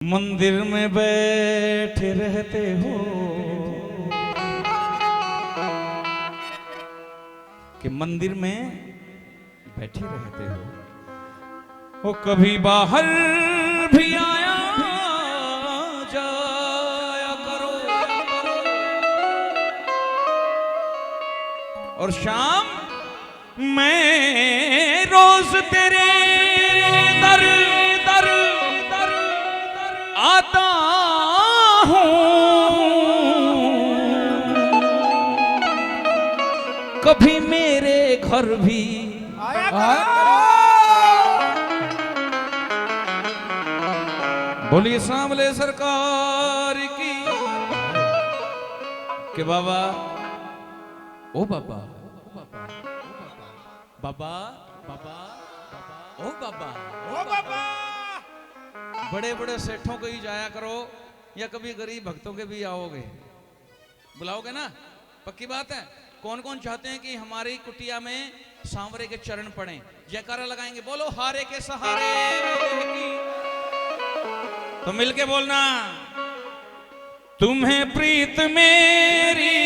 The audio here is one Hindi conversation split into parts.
मंदिर में बैठे रहते हो कि मंदिर में बैठे रहते हो, वो कभी बाहर भी आया जाया करो और शाम मैं रोज तेरे दर दर दर आता हूँ, कभी मेरे घर भी बोलिए सांवले सरकार की कि बाबा ओ बाबा बाबा बाबा ओ बाबा ओ बाबा बड़े बड़े सेठों को ही जाया करो या कभी गरीब भक्तों के भी आओगे, बुलाओगे ना? पक्की बात है। कौन कौन चाहते हैं कि हमारी कुटिया में सांवरे के चरण पड़े? जयकारा लगाएंगे, बोलो हारे के सहारे की। तो मिलके बोलना, तुम्हें प्रीत मेरी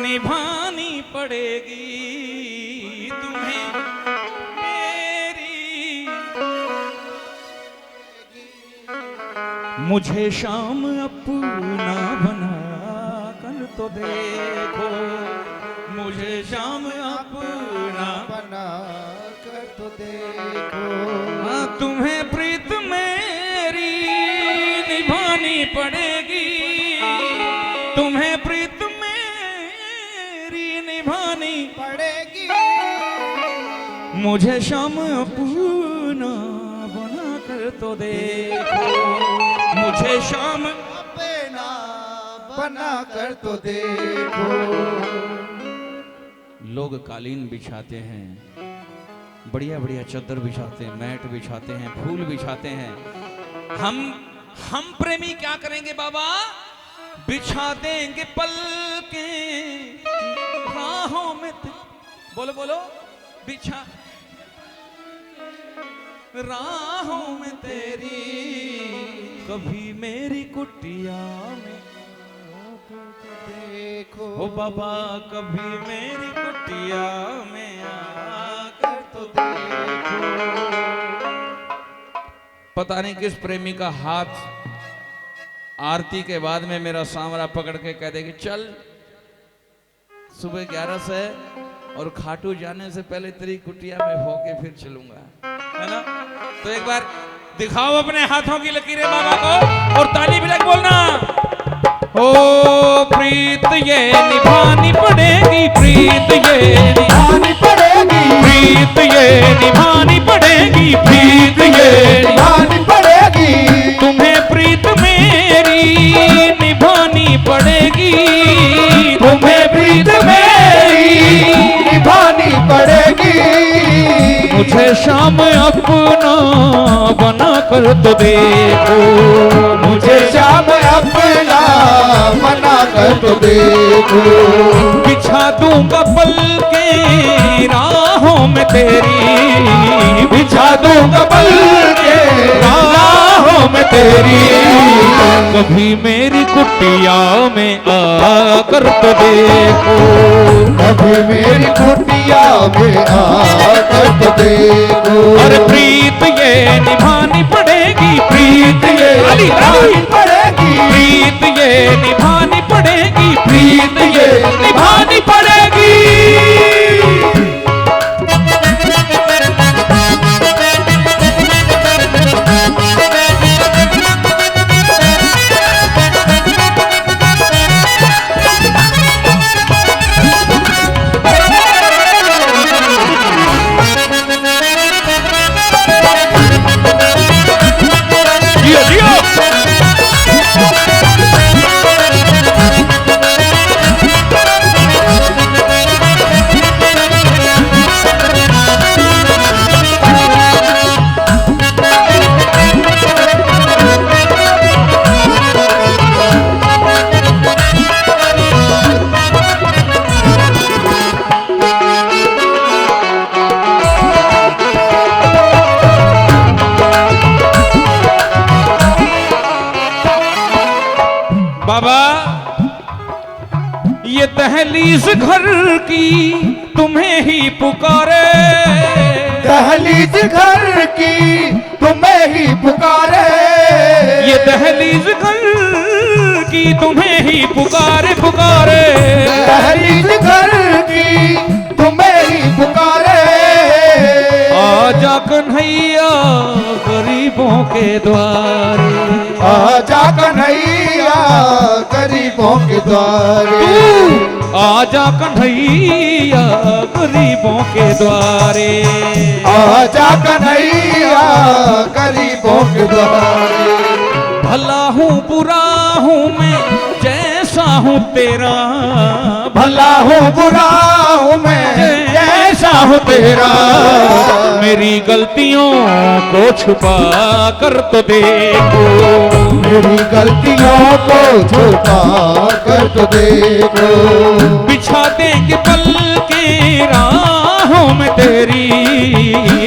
निभानी पड़ेगी, तुम्हें मेरी, मुझे शाम अपना बना कर तो देखो, मुझे शाम अपना बना कर तो देखो। हाँ, तुम्हें प्रीत मेरी निभानी पड़ेगी, तुम्हें प्रीत मेरी निभानी पड़ेगी, मुझे शाम अपना बना कर तो देखो, मुझे शाम अपना बना कर तो देखो। लोग कालीन बिछाते हैं, बढ़िया बढ़िया चादर बिछाते हैं, मैट बिछाते हैं, फूल बिछाते हैं। हम प्रेमी क्या करेंगे बाबा? बिछा देंगे पलके राहों में, बोलो बोलो, बिछा राहों में तेरी, कभी मेरी कुटिया में देखो ओ बाबा, कभी मेरी कुटिया में आकर तो देखो। पता नहीं किस प्रेमी का हाथ आरती के बाद में मेरा सांवरा पकड़ के कह दे कि चल सुबह 11 से और खाटू जाने से पहले तेरी कुटिया में होके फिर चलूंगा, है ना? तो एक बार दिखाओ अपने हाथों की लकीरें बाबा को और ताली भी लग बोलना, ओ प्रीत ये निभानी पड़ेगी, प्रीत ये निभानी पड़ेगी, प्रीत ये निभानी पड़ेगी, प्रीत ये निभानी पड़ेगी, तुम्हें प्रीत मेरी निभानी पड़ेगी, तुम्हें प्रीत मेरी निभानी पड़ेगी, मुझे शाम अपना बना कर तो देखो, मुझे शाम अपना बना कर तो देखो। बिछा दूंगा पल के राहों में तेरी, बिछा दूंगा पल के राहों में तेरी, कभी मेरी कुटिया में आकर तो देखो, कभी मेरी कुटिया में आकर तो देखो। और प्रीत ये निभानी पड़ेगी, प्रीत ये निभानी पड़ेगी, प्रीत ये निभानी पड़ेगी, प्रीत ये निभानी पड़ेगी। जियो जियो दहलीज घर की तुम्हें ही पुकारे, दहलीज घर की तुम्हें ही पुकारे, ये दहलीज घर की तुम्हें ही पुकारे पुकारे, दहलीज घर की तुम्हें ही पुकारे। आजा कन्हैया गरीबों के द्वारे, आजा कन्हैया गरीबों के द्वारे, आजा कन्हैया गरीबों के द्वारे, आजा कन्हैया गरीबों के द्वारे। भला हूँ बुरा हूँ मैं जैसा हूँ तेरा, भला हूँ बुरा हूँ मैं जैसा हूँ तेरा, मेरी गलतियों को छुपा कर तो देखो, मेरी गलतियों को छुपा कर तो देखो। बिछा देंगे पल के राहों में तेरी,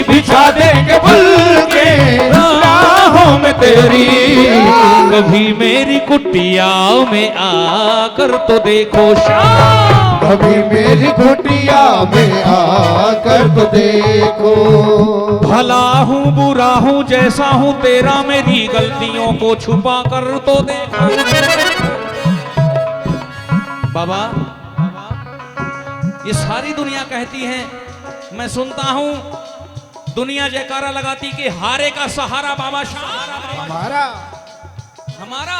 बिछा देंगे पल के राहों में तेरी, कभी मेरी कुटिया में आकर तो देखो शाम, कभी मेरी कुटिया में आकर तो देखो। भला हूँ बुरा हूँ जैसा हूँ तेरा, मेरी गलतियों को छुपा कर तो देखो। बाबा ये सारी दुनिया कहती है, मैं सुनता हूँ दुनिया जयकारा लगाती कि हारे का सहारा बाबा शाह हमारा हमारा,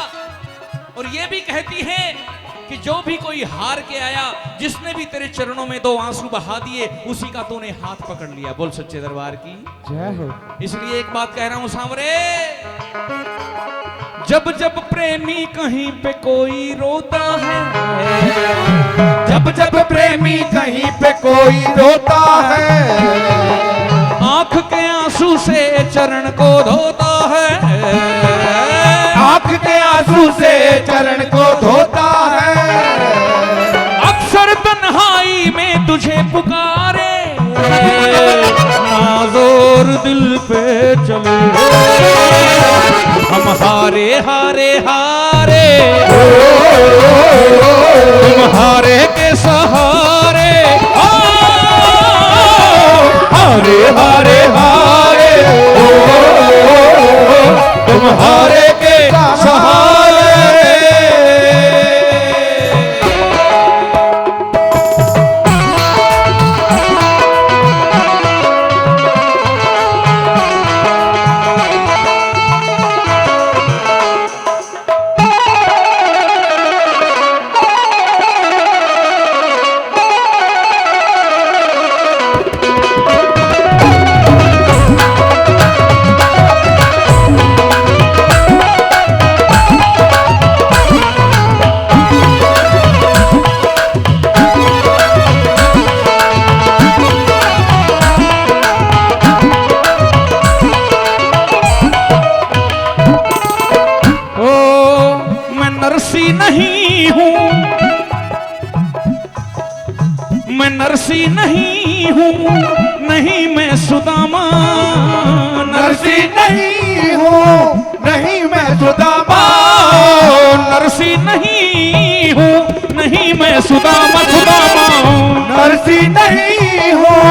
और ये भी कहती है कि जो भी कोई हार के आया, जिसने भी तेरे चरणों में 2 आंसू बहा दिए, उसी का तूने हाथ पकड़ लिया। बोल सच्चे दरबार की जय हो। इसलिए एक बात कह रहा हूं सांवरे, जब जब प्रेमी कहीं पे कोई रोता है, जब जब प्रेमी कहीं पे कोई रोता है, आंख के आंसू से चरण को धोता है, आंख के आंसू से चरण को धोता है, अक्सर तन्हाई में तुझे पुकारे, नाज़ोर दिल पे चले हम हारे हारे हारे, तुम हारे के सहारे, हारे हारे हारे, तुम हारे के सहारे। मैं नरसी नहीं हूँ, नहीं मैं सुदामा, नरसी नहीं हूँ, नहीं मैं सुदामा, नरसी नहीं हूँ, नहीं मैं सुदामा, सुदामा नरसी नहीं हूँ,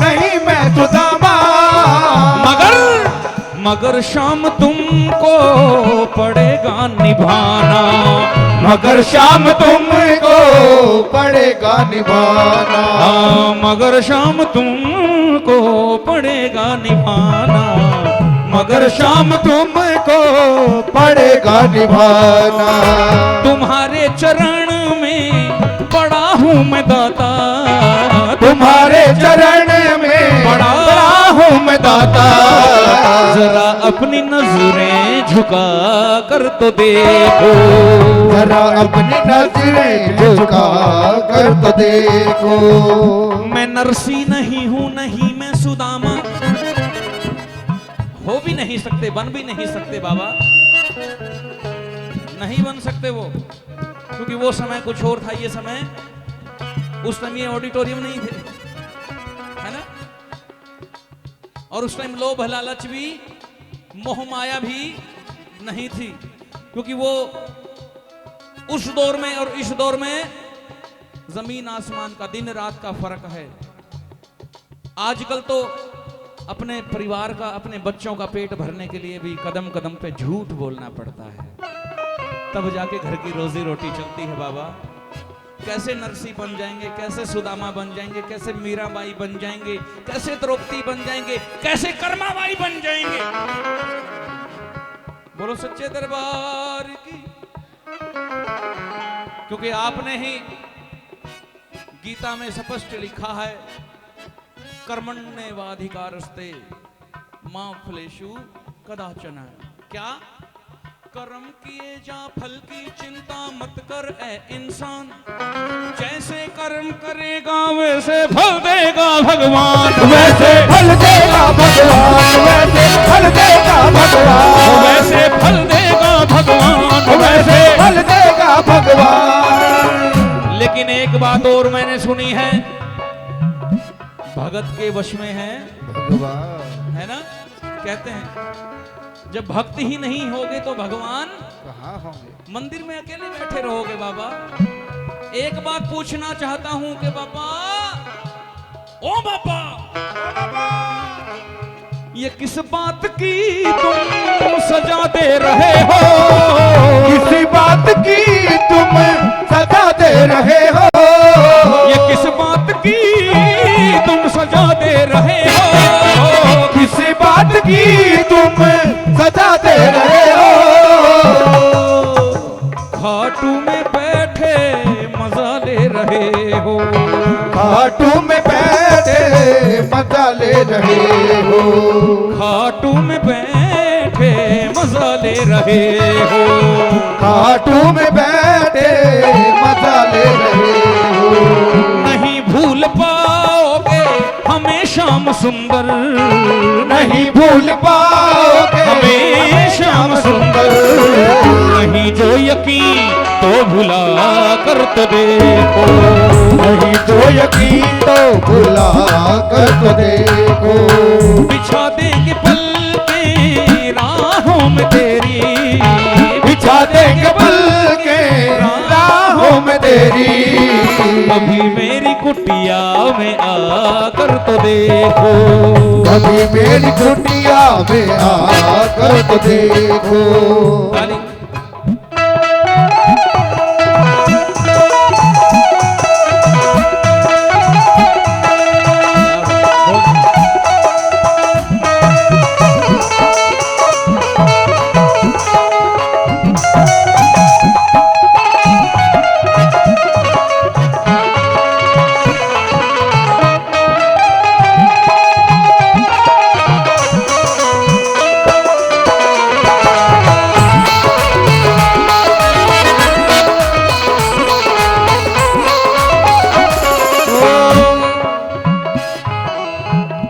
नहीं मैं सुदामा, मगर शाम तुमको पड़ेगा निभाना, मगर शाम तुमको पड़ेगा निभाना, मगर शाम तुमको पड़ेगा निभाना, मगर शाम तुमको पड़ेगा निभाना। तुम्हारे चरण में पड़ा हूँ मैं दाता, तुम्हारे चरण में पड़ा हूँ मैं दाता, जरा अपनी नजरें झुका कर तो देखो, जरा अपनी नजरें झुका कर तो देखो। मैं नरसी नहीं हूँ, नहीं मैं सुदामा, हो भी नहीं सकते, बन भी नहीं सकते बाबा, नहीं बन सकते वो, क्योंकि वो समय कुछ और था, ये समय उस टाइम ये ऑडिटोरियम नहीं थे, है ना, और उस टाइम लोभ लालच भी, मोह माया भी नहीं थी, क्योंकि वो उस दौर में और इस दौर में जमीन आसमान का, दिन रात का फर्क है। आजकल तो अपने परिवार का, अपने बच्चों का पेट भरने के लिए भी कदम कदम पे झूठ बोलना पड़ता है, तब जाके घर की रोजी रोटी चलती है। बाबा कैसे नरसी बन जाएंगे, कैसे सुदामा बन जाएंगे, कैसे मीराबाई बन जाएंगे, कैसे द्रौपदी बन जाएंगे, कैसे कर्माबाई बन जाएंगे। बोलो सच्चे दरबार की। क्योंकि आपने ही गीता में स्पष्ट लिखा है, कर्मण्येवाधिकारस्ते मा फलेषु कदाचन। क्या? कर्म किए जा फल की चिंता मत कर ए इंसान, जैसे कर्म करेगा वैसे फल देगा भगवान, वैसे फल देगा भगवान, वैसे फल देगा भगवान, वैसे फल देगा भगवान, वैसे फल देगा भगवान। लेकिन एक बात और मैंने सुनी है, भगत के वश में है भगवान, है ना। कहते हैं जब भक्ति ही नहीं होगे तो भगवान कहाँ होंगे? मंदिर में अकेले बैठे रहोगे। बाबा एक बात पूछना चाहता हूं कि बाबा, ओ बाबा, ये किस बात की तुम सजा दे रहे हो? किसी बात की तुम सजा दे रहे हो? ये किस बात की तुम सजा दे रहे हो? किसी बात की तुम सजा दे रहे हो? खाटू में बैठे मजा ले रहे हो, खाटू में बैठे मजा ले रहे हो, खाटू में बैठे मजा ले रहे हो, खाटू में बैठे मजा ले रहे हो। नहीं भूल पाओगे हमें श्याम सुंदर, नहीं भूल पाओगे हमें श्याम सुंदर। नहीं जो यकीन तो भुला कर तो देखो, नहीं तो यकीन तो भुला कर तो देखो। बिछा देंगे पल के राहों में तेरी, बिछा देंगे पल के राहों में तेरी। कभी मेरी कुटिया में आकर तो देखो, कभी मेरी कुटिया में आकर तो देखो।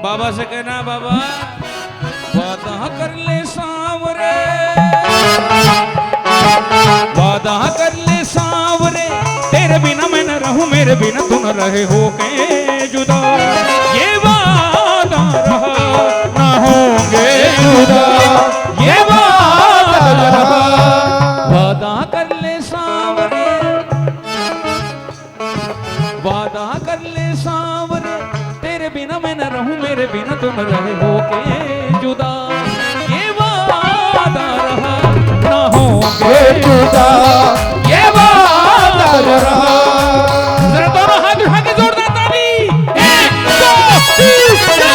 बाबा से कहना, बाबा वादा कर ले सांवरे, वादा कर ले सांवरे, तेरे बिना मैं न रहूं, मेरे बिना तू न रहे हो के जुदा। ये वादा रहा ना होंगे जुदा, ये वादा रहा। वादा कर ले सांवरे, वादा कर ले सांवरे, तेरे बिना मैं न रहूं, मेरे बिना तुम रहे हो के जुदा। ये वादा रहा ना होंगे जुदा, ये वादा रहा। जरा दोनों हाथ उठा के जोरदार ताली। 1 2 3 4।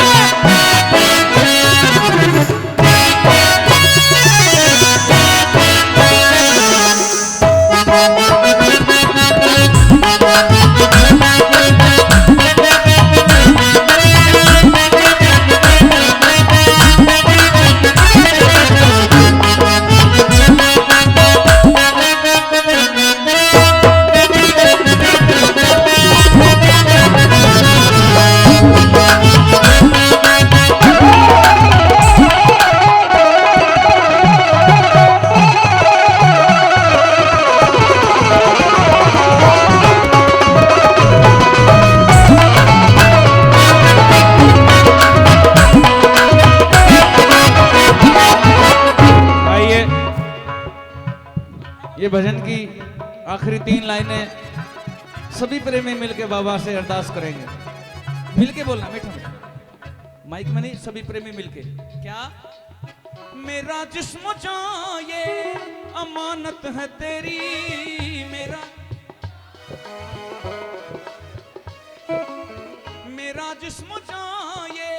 ये भजन की आखिरी 3 लाइनें सभी प्रेमी मिलके बाबा से अरदास करेंगे। मिलके बोलना मीठा मीठा, माइक में नहीं, सभी प्रेमी मिलके। क्या? मेरा जिस्म जान ये अमानत है तेरी, मेरा जिस्म जान ये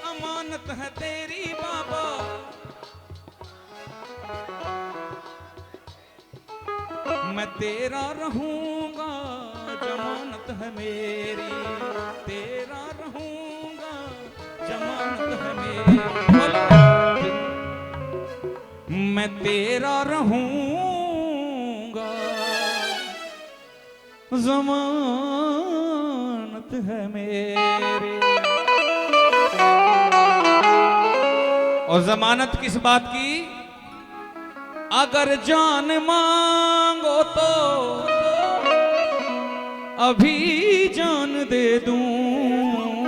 अमानत है तेरी बाबा। मैं तेरा रहूंगा जमानत है मेरी, तेरा रहूंगा जमानत है मेरी। मैं तेरा रहूंगा जमानत है मेरी। और जमानत किस बात की? अगर जान मांगो तो अभी जान दे दूं,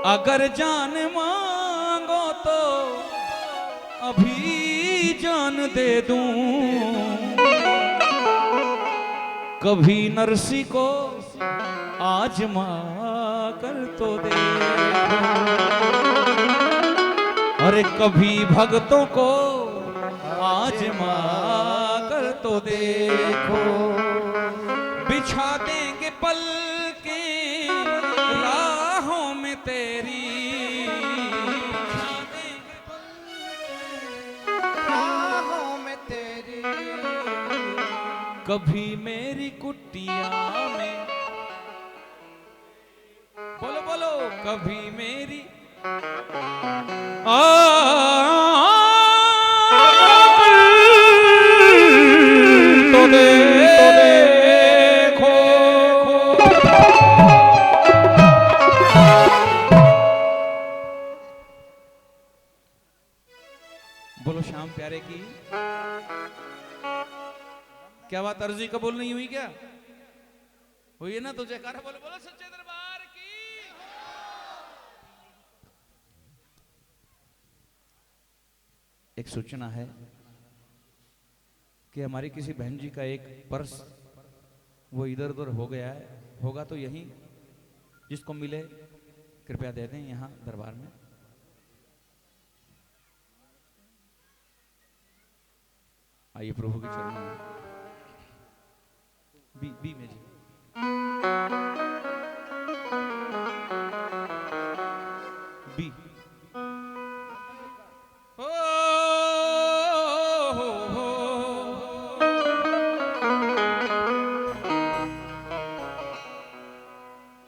अगर जान मांगो तो अभी जान दे दूं। कभी नरसी को आजमा कर तो देखो, अरे कभी भक्तों को आजमा कर तो देखो। बिछा देंगे पलके राहों में तेरी, बिछा देंगे पलके राहों में तेरी। कभी मेरी कुटिया में, बोलो बोलो, कभी मेरी तो देखो। बोलो श्याम प्यारे की। क्या बात अर्जी कबूल नहीं हुई क्या? हुई है ना? तो जयकारा बोलो, बोलो सच्चे दरबार की। एक सूचना है कि हमारी किसी बहन जी का एक पर्स वो इधर उधर हो गया है, होगा तो यहीं, जिसको मिले कृपया दे दें यहाँ दरबार में। आइए प्रभु के चरणों में। बी में जी। बी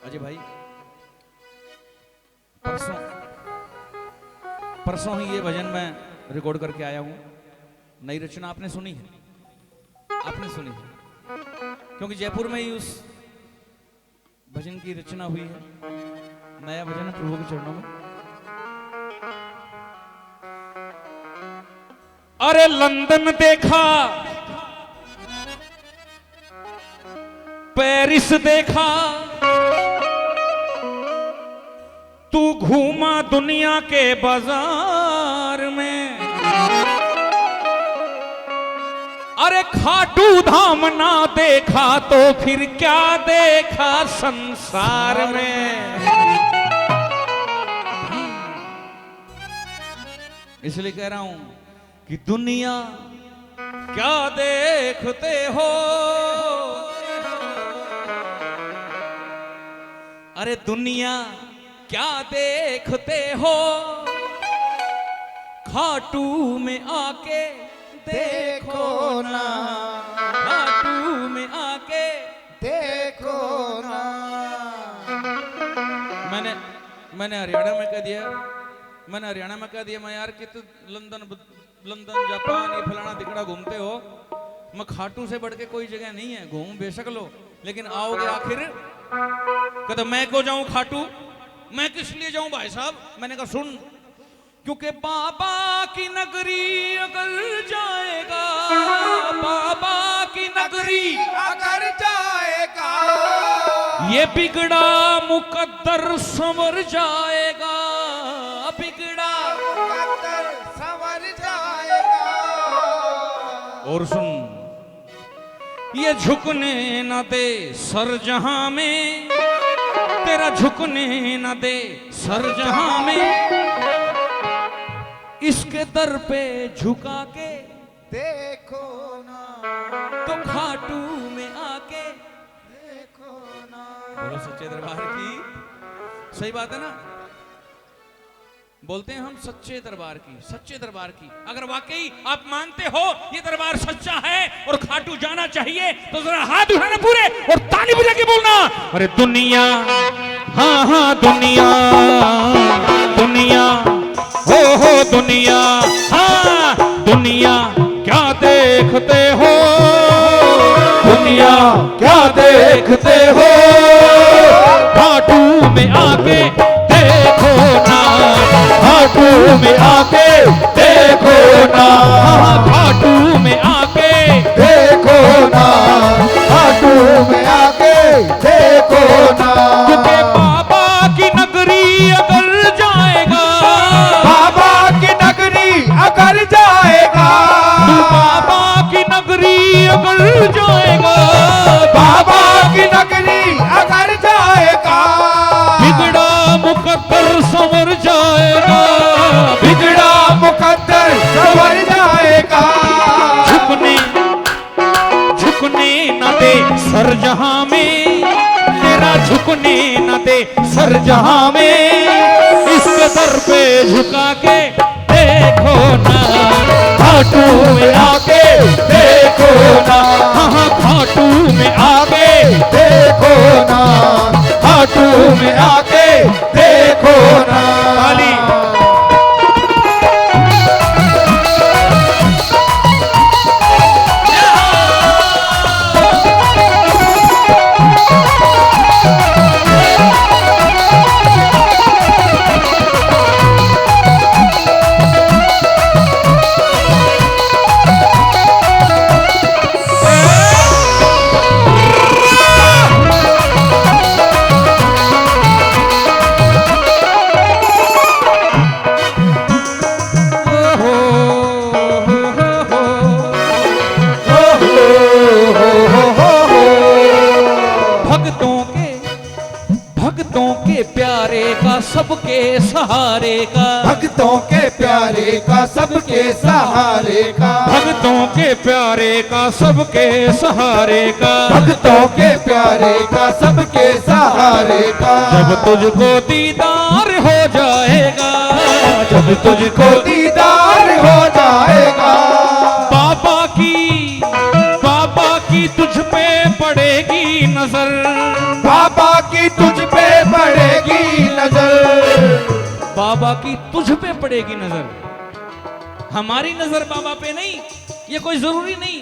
अजय भाई, परसों ही ये भजन मैं रिकॉर्ड करके आया हूं। नई रचना आपने सुनी है? आपने सुनी है क्योंकि जयपुर में ही उस भजन की रचना हुई है। नया भजन है प्रभु के चरणों में। अरे लंदन देखा, पेरिस देखा, तू घूमा दुनिया के बाजार में। अरे खाटू धाम ना देखा तो फिर क्या देखा संसार में। इसलिए कह रहा हूं कि दुनिया क्या देखते हो, अरे दुनिया क्या देखते हो, खाटू में आके देखो ना, खाटू में आके देखो ना। मैंने हरियाणा में कह दिया, मैं यार कि तू लंदन जापान ये फलाना दिखड़ा घूमते हो, मैं खाटू से बढ़ के कोई जगह नहीं है। घूम बेशक लो, लेकिन आओगे आखिर कहते मैं क्यों जाऊं खाटू, मैं किस लिए जाऊं भाई साहब। मैंने कहा सुन, क्योंकि बाबा की नगरी अगर जाएगा, बाबा की नगरी अगर जाएगा, ये बिगड़ा मुकद्दर संवर जाएगा, बिगड़ा मुकद्दर संवर जाएगा। और सुन, ये झुकने न दे सर जहां में, तेरा झुकने न दे सर जहां में, इसके दर पे झुका के देखो ना, तो खाटू में आके देखो ना। बोलो सच्चे दरबार की। सही बात है ना, बोलते हैं हम सच्चे दरबार की, सच्चे दरबार की। अगर वाकई आप मानते हो ये दरबार सच्चा है और खाटू जाना चाहिए तो जरा हाथ उठाना पूरे और ताली बजा के बोलना, अरे दुनिया, हाँ हाँ दुनिया, दुनिया, हो दुनिया, हाँ दुनिया क्या देखते हो, दुनिया क्या देखते हो, खाटू में आके देखो ना, खाटू में आके देखो ना, खाटू में आके देखो ना, खाटू में आके देखो ना। क्योंकि बाबा की नगरी अगर जाएगा, बाबा की नगरी अगर जाएगा, तू बाबा की नगरी अगर जाएगा, बाबा की नगरी अगर जाएगा, बिगड़ा मुकद्दर संवर जाएगा, बिगड़ा मुकद्दर संवर जाएगा। झुकने झुकने न दे सर जहां में, तेरा झुकने न दे सर जहां में, इसके दर पे झुका के देखो ना, खाटू में आके देखो ना, हाँ खाटू में आके देखो ना, खाटू में आके देखो ना। ताली। भक्तों के प्यारे का सबके सहारे का, भक्तों के प्यारे का सबके सहारे का, भक्तों के प्यारे का सबके सहारे का, भक्तों के प्यारे का सबके सहारे का। जब तुझको दीदार हो जाएगा, जब तुझको दीदार हो जाएगा, बाबा की तुझ पे पड़ेगी नजर, बाबा की तुझ पे पड़ेगी नजर, बाबा की तुझ पे पड़ेगी नजर। हमारी नजर बाबा पे नहीं, ये कोई जरूरी नहीं,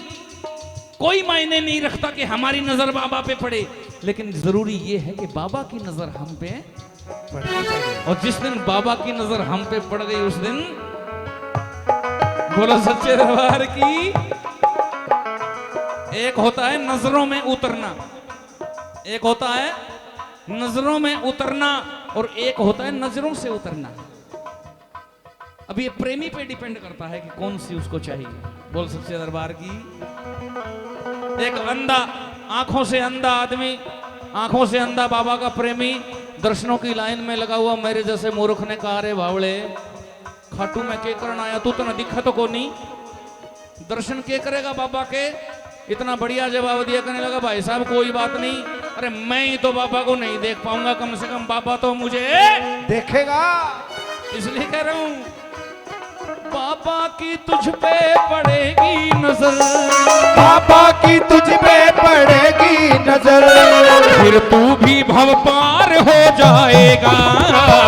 कोई मायने नहीं रखता कि हमारी नजर बाबा पे पड़े, लेकिन जरूरी ये है कि बाबा की नजर हम पे पड़नी चाहिए। और जिस दिन बाबा की नजर हम पे पड़ गई उस दिन बोलो सच्चे दरबार की। एक होता है नजरों में उतरना, एक होता है नजरों में उतरना और एक होता है नजरों से उतरना। अब ये प्रेमी पे डिपेंड करता है कि कौन सी उसको चाहिए। बोल सच्चे दरबार की। एक अंधा, आंखों से अंधा आदमी, आंखों से अंधा बाबा का प्रेमी दर्शनों की लाइन में लगा हुआ मेरे जैसे मूर्ख ने कहा, रे बावड़े खाटू में के करना आया, तू तो न दिखा तो कोनी, दर्शन के करेगा बाबा के। इतना बढ़िया जवाब दिया, कहने लगा भाई साहब कोई बात नहीं, अरे मैं ही तो बाबा को नहीं देख पाऊंगा, कम से कम बाबा तो मुझे देखेगा, इसलिए कह रहा हूं बाबा की तुझ पे पड़ेगी नजर, बाबा की तुझ पे पड़ेगी नजर, फिर तू भी भव पार हो जाएगा,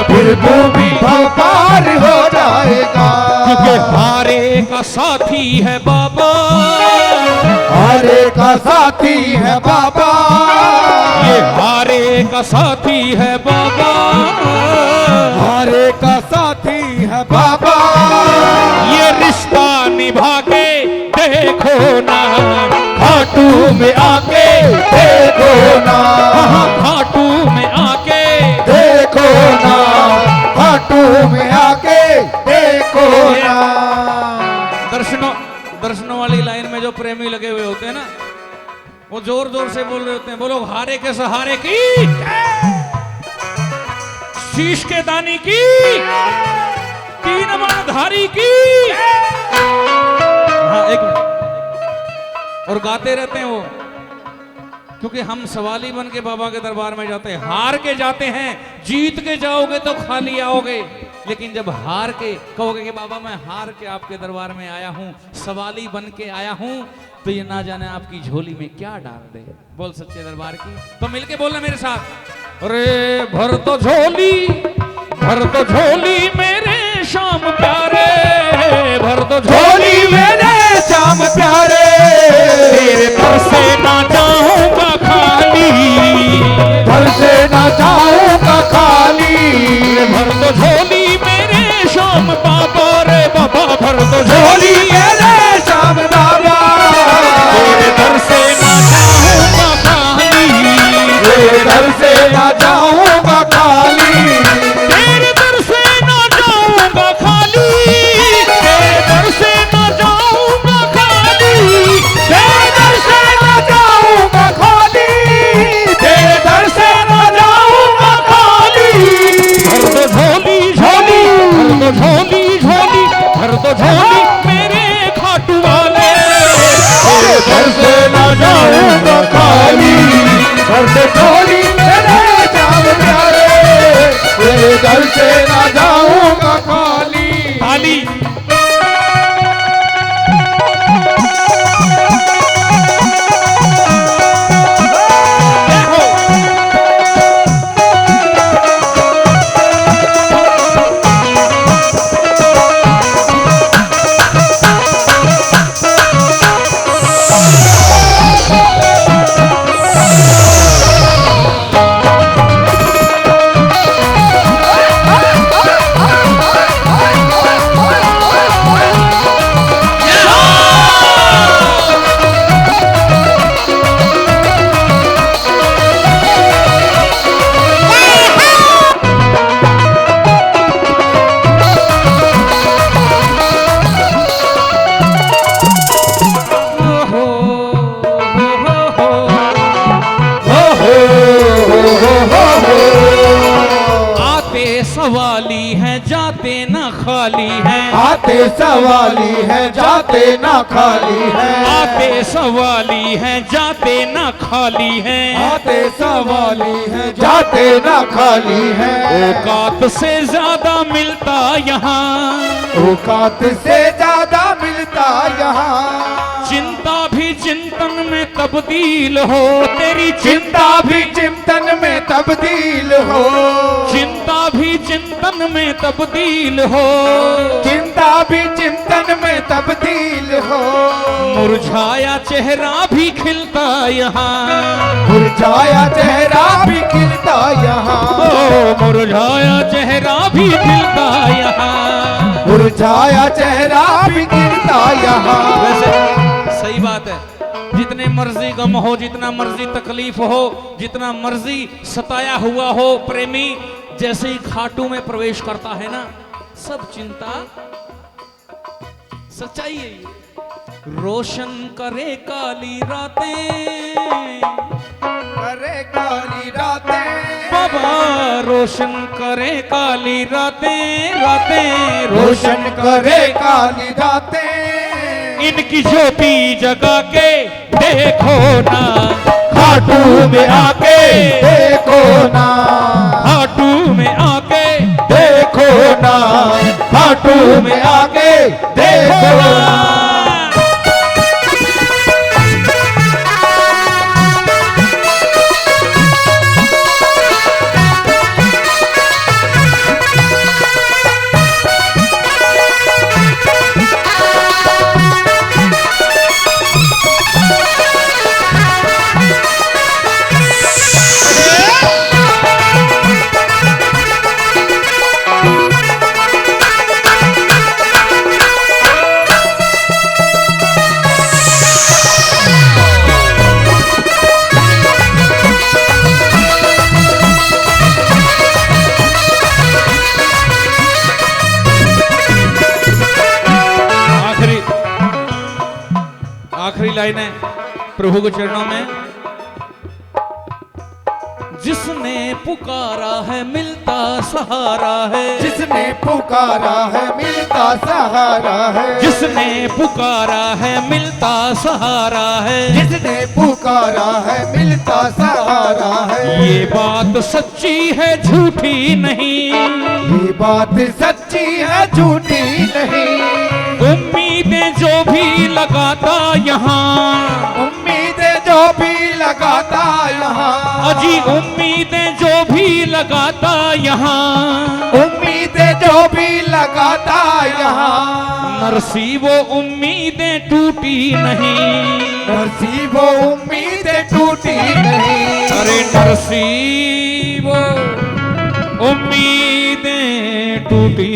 फिर तू भी भव पार हो जाएगा। क्योंकि हारे का साथी है बाबा, हारे का साथी है बाबा, ये हारे का साथी है बाबा, हारे का साथी है बाबा, ये रिश्ता निभा के देखो ना, खाटू में आके देखो ना, खाटू में आके देखो ना, खाटू में आके देखो ना। दर्शनों वाली लाइन में जो प्रेमी लगे हुए होते हैं ना, वो जोर जोर से बोल रहे होते हैं, बोलो हारे के सहारे की, शीश के दानी की, तीन धारी की। हाँ एक मिनट। और गाते रहते हैं वो, क्योंकि हम सवाली बन के बाबा के दरबार में जाते हैं। हार के जाते हैं, जीत के जाओगे तो खाली आओगे, लेकिन जब हार के कहोगे कि बाबा मैं हार के आपके दरबार में आया हूं, सवाली बन के आया हूं, तो ये ना जाने आपकी झोली में क्या डाल दे। बोल सच्चे दरबार की। तो मिलके बोलना मेरे साथ, अरे भर तो झोली मेरे शाम प्यारे, भर तो झोली मेरे श्याम प्यारे, तेरे घर से ना जाऊंगा खाली, घर से ना जाऊंगा खाली। भर तो झोली मेरे शाम बाबा रे बाबा, भर तो झोली मेरे श्याम बाबा, तेरे घर से ना जाऊंगा खाली, तेरे घर से ना जाऊंगा खाली, तेरे घर से ना जाऊंगा खाली, तेरे घर से ना जाऊंगा खाली, तेरे दर से ना जाऊंगा खाली, तेरे दर से ना जाऊंगा खाली। भर तो झोली भर तो झोली मेरे खाटू वाले, तेरे दर से ना जाऊंगा खाली, घर से झोली मेरे श्याम प्यारे, तेरे दर से ना जाऊंगा खाली। खाली। सवाली है जाते ना खाली है, आते सवाली है जाते ना खाली है, आते सवाली है जाते ना खाली है, आते सवाली है जाते ना खाली है। औकात से ज्यादा मिलता यहाँ, औकात से ज्यादा मिलता यहाँ, चिंता भी चिंतन में तब्दील हो, तेरी चिंता भी चिंतन में तब्दील हो, चिंता भी चिंतन में तब्दील हो, चिंता भी चिंतन में तब्दील हो। मुरझाया चेहरा भी खिलता यहाँ, मुरझाया चेहरा भी खिलता यहाँ, ओ मुरझाया चेहरा भी खिलता यहाँ, मुरझाया चेहरा भी खिलता यहाँ। वैसे सही बात है, जितने मर्जी गम हो, जितना मर्जी तकलीफ हो, जितना मर्जी सताया हुआ हो, प्रेमी जैसे ही खाटू में प्रवेश करता है ना, सब चिंता सच्चाई है ये। रोशन करे काली रातें, करे काली रातें, बाबा रोशन करे काली रातें, रातें रोशन करे काली रातें, इनकी ज्योति जगा के देखो ना, खाटू में आके देखो ना, खाटू में आके देखो ना, खाटू में आके देखो ना। आखिरी लाइन है, प्रभु के चरणों में। जिसने पुकारा है मिलता सहारा है, जिसने पुकारा है मिलता सहारा है, जिसने पुकारा है मिलता सहारा है, जिसने पुकारा है मिलता सहारा है। ये बात सच्ची है झूठी नहीं, ये बात सच्ची है झूठी नहीं। उम्मीदें जो भी लगाता यहाँ, उम्मीदें जो भी लगाता यहाँ, अजी उम्मीदें जो भी लगाता यहाँ, उम्मीदें जो भी लगाता यहाँ, नरसी वो उम्मीदें टूटी नहीं, नरसी वो उम्मीदें टूटी नहीं। अरे नरसी वो उम्मीदें टूटी